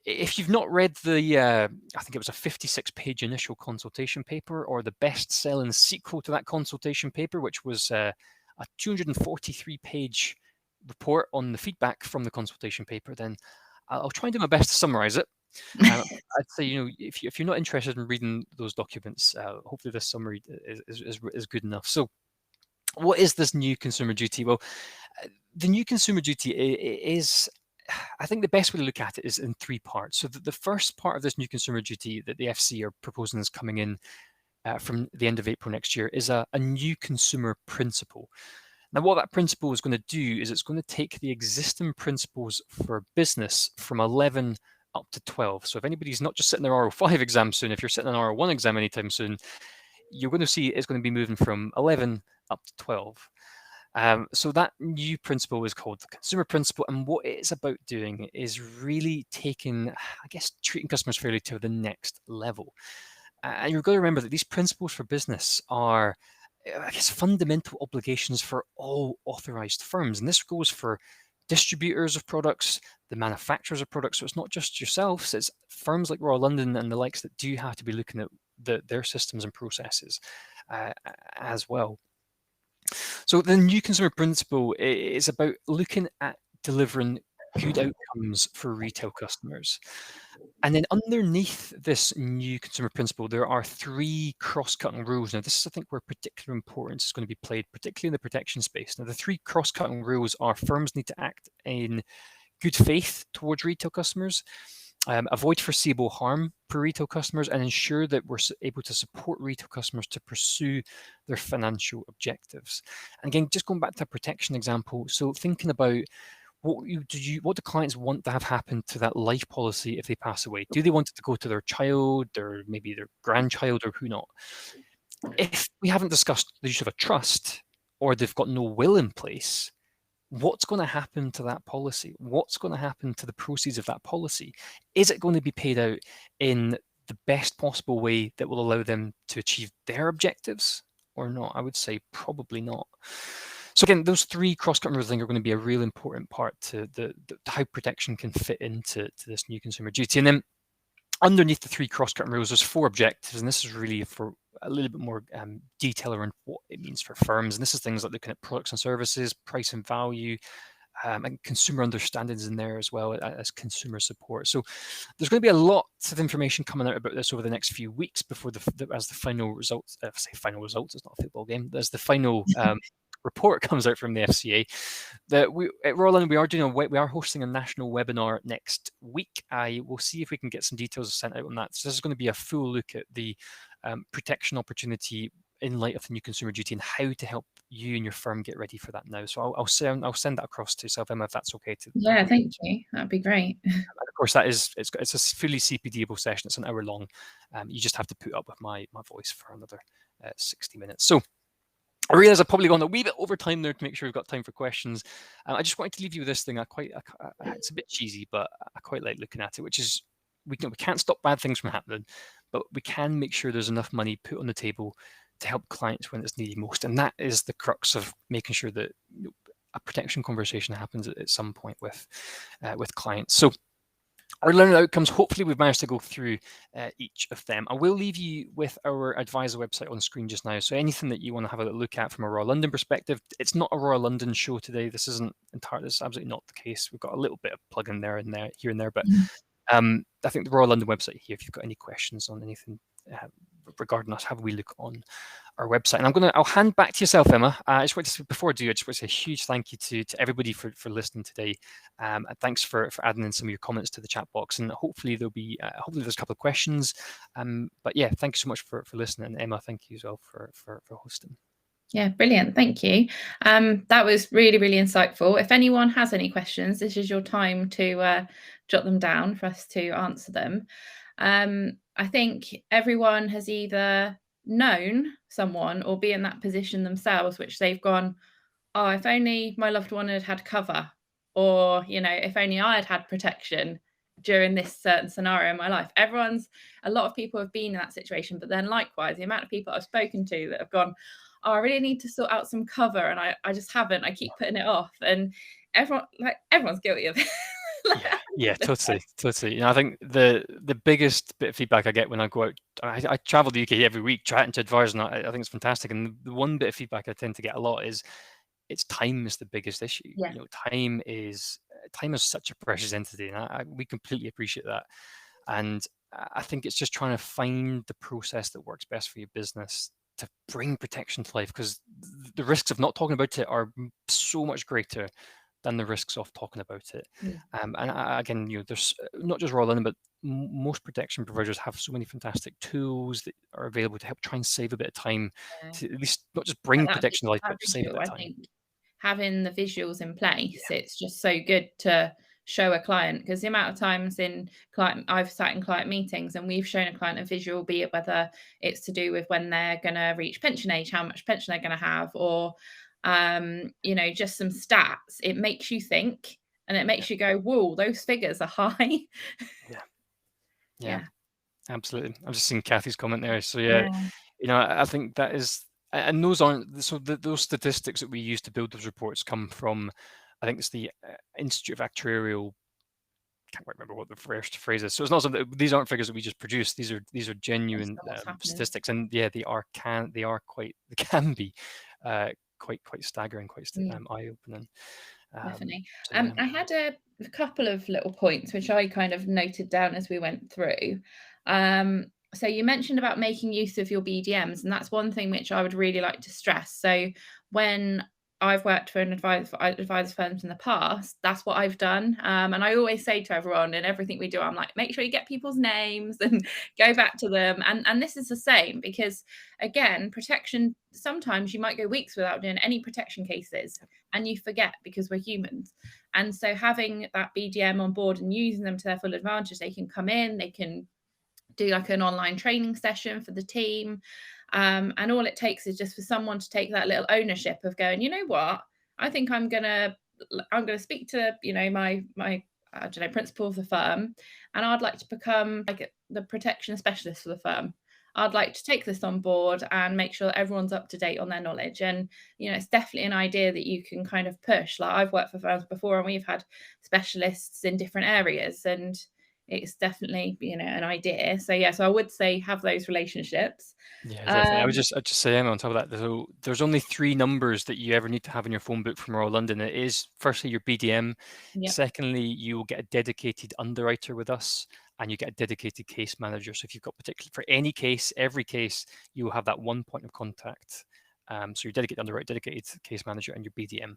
if you've not read the, I think it was a 56-page initial consultation paper, or the best-selling sequel to that consultation paper, which was a 243-page report on the feedback from the consultation paper, then I'll try and do my best to summarize it. I'd say, if you're not interested in reading those documents, hopefully this summary is good enough. So, what is this new consumer duty? Well, the new consumer duty is, I think the best way to look at it is in three parts. So the first part of this new consumer duty that the FCA are proposing is coming in from the end of April next year is a new consumer principle. Now, what that principle is going to do is it's going to take the existing principles for business from 11 up to 12. So if anybody's not just sitting their RO5 exam soon, if you're sitting an RO1 exam anytime soon, you're going to see it's going to be moving from 11 up to 12. So that new principle is called the consumer principle, and what it's about doing is really taking, I guess, treating customers fairly to the next level. And you've got to remember that these principles for business are, I guess, fundamental obligations for all authorized firms, and this goes for distributors of products, the manufacturers of products. So it's not just yourselves, it's firms like Royal London and the likes that do have to be looking at their systems and processes as well. So the new consumer principle is about looking at delivering good outcomes for retail customers. And then underneath this new consumer principle, there are three cross-cutting rules. Now, this is, I think, where particular importance is going to be played, particularly in the protection space. Now, the three cross-cutting rules are: firms need to act in good faith towards retail customers, avoid foreseeable harm for retail customers, and ensure that we're able to support retail customers to pursue their financial objectives. And again, just going back to a protection example, so thinking about what do clients want to have happen to that life policy if they pass away? Do they want it to go to their child, or maybe their grandchild, or who not? If we haven't discussed the use of a trust, or they've got no will in place, what's going to happen to that policy? What's going to happen to the proceeds of that policy? Is it going to be paid out in the best possible way that will allow them to achieve their objectives or not? I would say probably not. So again, those three cross-cutting rules, I think, are going to be a real important part to how protection can fit into this new consumer duty. And then underneath the three cross-cutting rules, there's four objectives, and this is really for a little bit more detail around what it means for firms. And this is things like looking at products and services, price and value, and consumer understandings in there as well as consumer support. So there's going to be a lot of information coming out about this over the next few weeks before as the final results. Say final results, it's not a football game. As the final report comes out from the FCA, that we at Royal London we are hosting a national webinar next week. I will see if we can get some details sent out on that. So this is going to be a full look at the protection opportunity in light of the new consumer duty and how to help you and your firm get ready for that now. So I'll send that across to yourself, Emma, if that's okay. Yeah, thank you. That'd be great. And of course, it's a fully CPD-able session. It's an hour long. You just have to put up with my voice for another 60 minutes. So I realise I've probably gone a wee bit over time there to make sure we've got time for questions. I just wanted to leave you with this thing. It's a bit cheesy, but I quite like looking at it, which is we can't stop bad things from happening, but we can make sure there's enough money put on the table to help clients when it's needed most. And that is the crux of making sure that a protection conversation happens at some point with clients. So our learning outcomes, hopefully we've managed to go through each of them. I will leave you with our advisor website on screen just now. So anything that you want to have a look at from a Royal London perspective, it's not a Royal London show today. This isn't entirely, this is absolutely not the case. We've got a little bit of plug in there and there, here and there, but I think the Royal London website here, if you've got any questions on anything regarding us, have a wee look on our website. And I'll hand back to yourself, Emma. I just want to, before I do, I just want to say a huge thank you to everybody for listening today. And thanks for adding in some of your comments to the chat box. And hopefully there'll be, hopefully there's a couple of questions. But yeah, thank you so much for listening. And Emma, thank you as well for hosting. Yeah, brilliant. Thank you. That was really, really insightful. If anyone has any questions, this is your time to jot them down for us to answer them. I think everyone has either known someone or be in that position themselves, which they've gone, oh, if only my loved one had had cover, or, you know, if only I had had protection during this certain scenario in my life. A lot of people have been in that situation, but then likewise, the amount of people I've spoken to that have gone, oh, I really need to sort out some cover, and I just haven't. I keep putting it off, and everyone's guilty of it. Yeah, totally. You know, I think the biggest bit of feedback I get when I go out, I travel the UK every week chatting to advisors, and I think it's fantastic. And the one bit of feedback I tend to get a lot is time is the biggest issue. Yeah. You know, time is such a precious entity, and we completely appreciate that. And I think it's just trying to find the process that works best for your business to bring protection to life, because the risks of not talking about it are so much greater than the risks of talking about it. And again, you know, there's not just Royal London, but most protection providers have so many fantastic tools that are available to help try and save a bit of time, to at least not just bring protection to life, but save a bit of time. I think having the visuals in place, it's just so good to show a client, because the amount of times I've sat in client meetings and we've shown a client a visual, be it whether it's to do with when they're going to reach pension age, how much pension they're going to have, or you know, just some stats. It makes you think, and it makes you go, whoa, those figures are high. Yeah, absolutely. I'm just seeing Kathy's comment there. So yeah, you know, I think that is, and those aren't, so those statistics that we use to build those reports come from, I think it's the Institute of Actuarial, can't quite remember what the first phrase is. So it's not something, these aren't figures that we just produce. These are genuine statistics, and yeah, they can be quite staggering, quite eye-opening. Definitely. I had a couple of little points which I kind of noted down as we went through. So you mentioned about making use of your BDMs, and that's one thing which I would really like to stress. So when I've worked for advisor firms in the past, that's what I've done. And I always say to everyone in everything we do, I'm like, make sure you get people's names and go back to them. And this is the same, because again, protection, sometimes you might go weeks without doing any protection cases and you forget, because we're humans. And so having that BDM on board and using them to their full advantage, they can come in, they can do like an online training session for the team. And all it takes is just for someone to take that little ownership of going, you know what, I think I'm gonna speak to, you know, my I don't know, principal of the firm, and I'd like to become like the protection specialist for the firm. I'd like to take this on board and make sure that everyone's up to date on their knowledge. And, you know, it's definitely an idea that you can kind of push. Like, I've worked for firms before and we've had specialists in different areas, and it's definitely, you know, an idea. So yeah, so I would say have those relationships. Yeah, definitely. I would just say, Emma, on top of that, so there's only 3 numbers that you ever need to have in your phone book from Royal London. It is firstly your BDM. Secondly, you will get a dedicated underwriter with us, and you get a dedicated case manager. So if you've got for any case, every case, you will have that one point of contact. So your dedicated underwriter, dedicated case manager, and your BDM.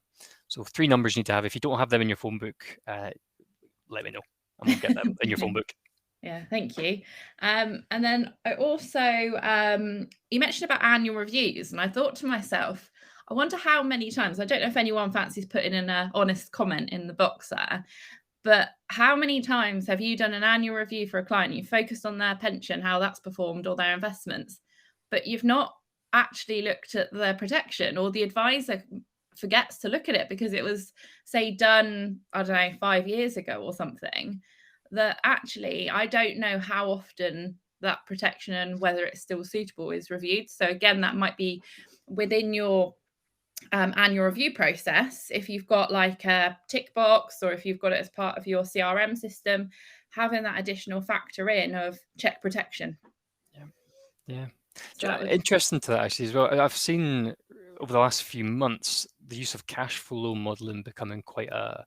So 3 numbers you need to have. If you don't have them in your phone book, let me know, and we'll get them in your phone book. Yeah, thank you. And then I also, you mentioned about annual reviews, and I thought to myself, I wonder how many times, I don't know if anyone fancies putting in an honest comment in the box there, but how many times have you done an annual review for a client? You've focused on their pension, how that's performed, or their investments, but you've not actually looked at their protection, or the advisor forgets to look at it because it was, say, done, I don't know, 5 years ago or something. That actually, I don't know how often that protection and whether it's still suitable is reviewed. So again, that might be within your annual review process. If you've got like a tick box, or if you've got it as part of your CRM system, having that additional factor in of check protection. Yeah. So that would... Interesting to that actually as well. I've seen over the last few months the use of cash flow modeling becoming quite a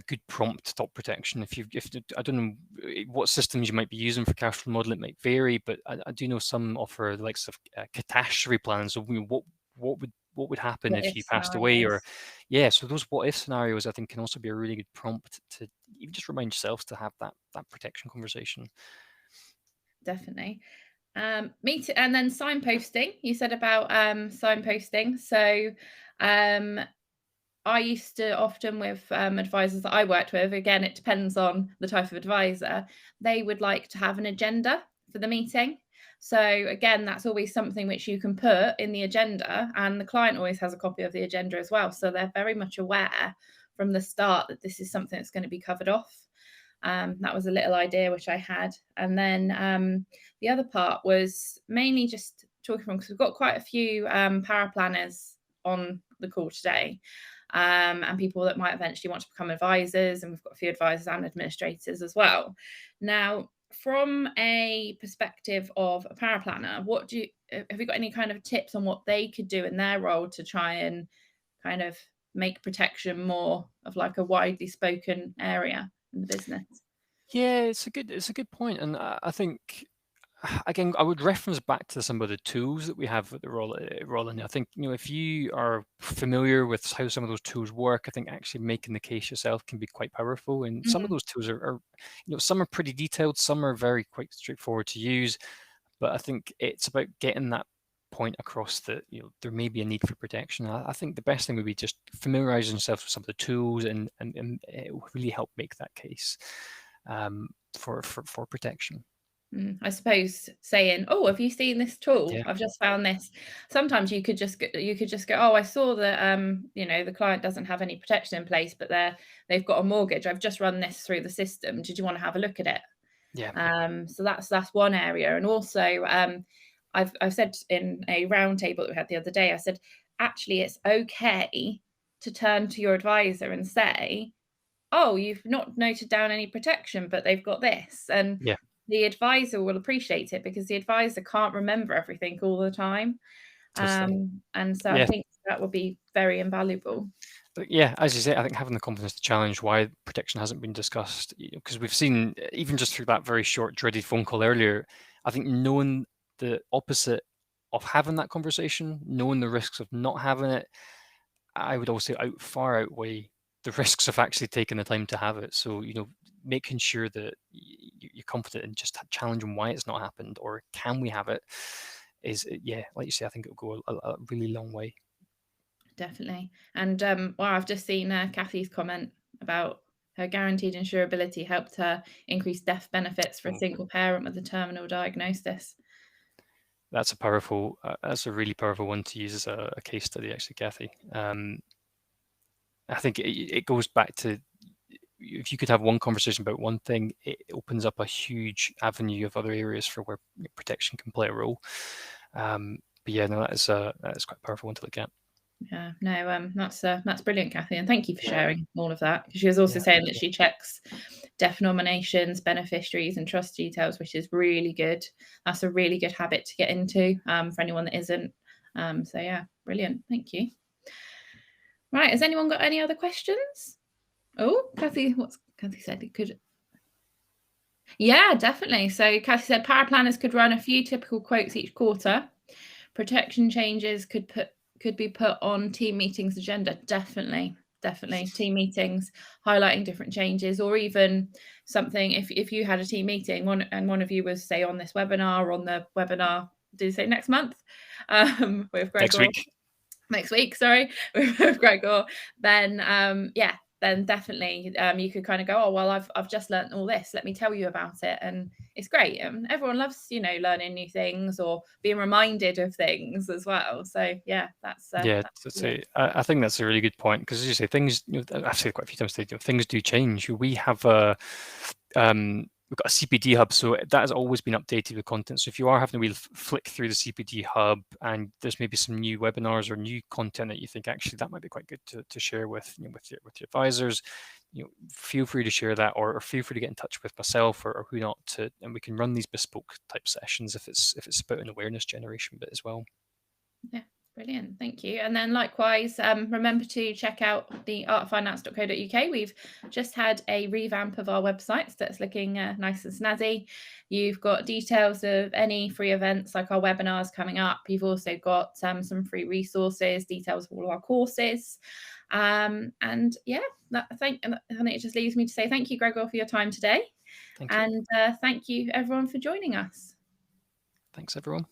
good prompt to top protection. If I don't know what systems you might be using for cash flow modeling, it might vary, but I do know some offer the likes of catastrophe plans. So what would happen What if if you passed away, or scenarios. so those what if scenarios I think can also be a really good prompt to even just remind yourselves to have that protection conversation. Definitely. And then signposting. You said about signposting. So I used to often with advisors that I worked with, again, it depends on the type of advisor, they would like to have an agenda for the meeting. So again, that's always something which you can put in the agenda, and the client always has a copy of the agenda as well. So they're very much aware from the start that this is something that's going to be covered off. That was a little idea which I had. And then the other part was mainly just talking from, because we've got quite a few paraplanners on the call today, and people that might eventually want to become advisors, and we've got a few advisors and administrators as well. Now, from a perspective of a paraplanner, have you got any kind of tips on what they could do in their role to try and kind of make protection more of like a widely spoken area in the business? Yeah, it's a good point, and I think again I would reference back to some of the tools that we have at the Rollin. I think if you are familiar with how some of those tools work, I think actually making the case yourself can be quite powerful. And some of those tools are some are pretty detailed, some are very quite straightforward to use, but I think it's about getting that point across that there may be a need for protection. I think the best thing would be just familiarizing yourself with some of the tools, and it will really help make that case for protection. I suppose saying, "Oh, have you seen this tool? Yeah. I've just found this." Sometimes you could just go, "Oh, I saw that the client doesn't have any protection in place, but they've got a mortgage. I've just run this through the system. Did you want to have a look at it?" Yeah. So that's one area. And also I've said in a roundtable that we had the other day, I said, actually, it's okay to turn to your advisor and say, "Oh, you've not noted down any protection, but they've got this." And Yeah. the advisor will appreciate it, because the advisor can't remember everything all the time. Totally. And so Yeah. I think that would be very invaluable. But yeah, as you say, I think having the confidence to challenge why protection hasn't been discussed, because we've seen, even just through that very short dreaded phone call earlier, I think knowing the opposite of having that conversation, knowing the risks of not having it, I would also far outweigh the risks of actually taking the time to have it. So, making sure that you're confident in just challenging why it's not happened, or can we have it, is, like you say, I think it'll go a really long way. Definitely. And I've just seen Kathy's comment about her guaranteed insurability helped her increase death benefits for a single parent with a terminal diagnosis. That's a really powerful one to use as a case study, actually, Kathy. I think it goes back to, if you could have one conversation about one thing, it opens up a huge avenue of other areas for where protection can play a role. But yeah, no, that is quite a powerful one to look at. Yeah, no, that's brilliant, Kathy, and thank you for sharing all of that, because she was also saying that she checks death nominations, beneficiaries, and trust details, which is really good. That's a really good habit to get into for anyone that isn't. So yeah, brilliant. Thank you. Right, has anyone got any other questions? Oh, Kathy, what's Kathy said? It could. Yeah, definitely. So Kathy said paraplanners could run a few typical quotes each quarter. Protection changes could be put on team meetings agenda. Definitely team meetings, highlighting different changes, or even something if you had a team meeting one of you was, say, on this webinar, on the webinar, did you say next month, with Gregor, next week, sorry, with Gregor, then then definitely you could kind of go, "Oh, well, I've just learned all this, let me tell you about it." And it's great. Everyone loves learning new things or being reminded of things as well. So yeah, that's I think that's a really good point, because as you say, things, I've said quite a few times today, things do change. We have we've got a CPD hub, so that has always been updated with content. So if you are having to flick through the CPD hub and there's maybe some new webinars or new content that you think actually that might be quite good to share with your advisors, feel free to share that, or feel free to get in touch with myself or who not and we can run these bespoke type sessions if it's about an awareness generation bit as well. Yeah, brilliant. Thank you. And then likewise, remember to check out the artfinance.co.uk. We've just had a revamp of our websites that's looking nice and snazzy. You've got details of any free events like our webinars coming up. You've also got some free resources, details of all our courses. And yeah, I think it just leaves me to say thank you, Gregor, for your time today. Thank you. And thank you, everyone, for joining us. Thanks, everyone.